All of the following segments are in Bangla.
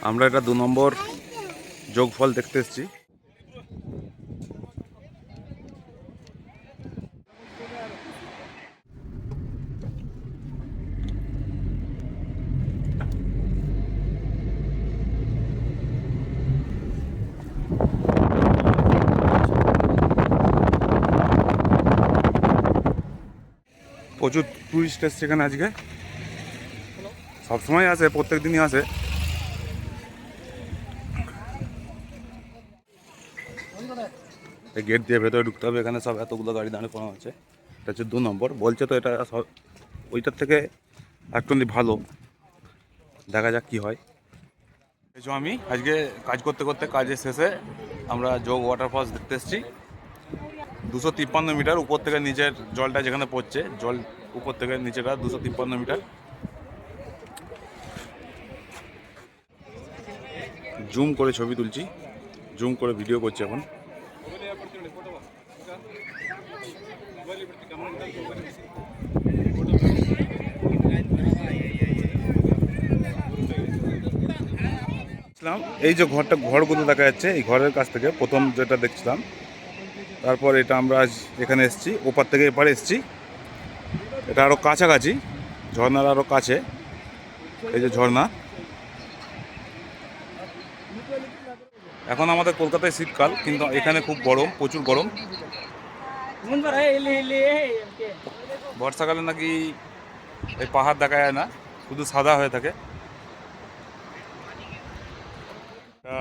আমরা এটা 2 নম্বর যোগফল দেখতে এসেছি। প্রচুর টুরিস্ট এসছে এখানে আজকে, সবসময় আসে, প্রত্যেক দিনই আসে। এই গেট দিয়ে ভেতরে ঢুকতে হবে। এখানে সব এতগুলো গাড়ি দাঁড়িয়ে পড়া আছে। এটা হচ্ছে 2 নম্বর। বলছে তো এটা ওইটার থেকে একটুখানি ভালো, দেখা যাক কি হয়। এই যে আমি আজকে কাজ করতে করতে কাজের শেষে আমরা যোগ ওয়াটারফলস দেখতে এসেছি। 253 মিটার উপর থেকে নিচের জলটা যেখানে পড়ছে, জল উপর থেকে নিচেটা 253 মিটার। জুম করে ছবি তুলছি, জুম করে ভিডিও করছি এখন। এই যে ঘরগুলো দেখা যাচ্ছে, এই ঘরের কাছ থেকে প্রথম যেটা দেখছিলাম, তারপর এটা আমরা আজ এখানে এসেছি, ওপার থেকে এপারে এসেছি। এটা আরও কাছাকাছি, ঝর্নার আরও কাছে। এই যে ঝর্ণা। এখন আমাদের কলকাতায় শীতকাল, কিন্তু এখানে খুব গরম, প্রচুর গরম। বর্ষাকালে নাকি এই পাহাড় দেখা যায় না, শুধু সাদা হয়ে থাকে।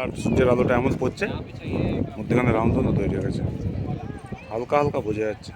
আর সূর্যের আলোটা এমন পড়ছে, মধ্যখানে রামধনু তৈরি হয়ে গেছে, হালকা হালকা বোঝা যাচ্ছে।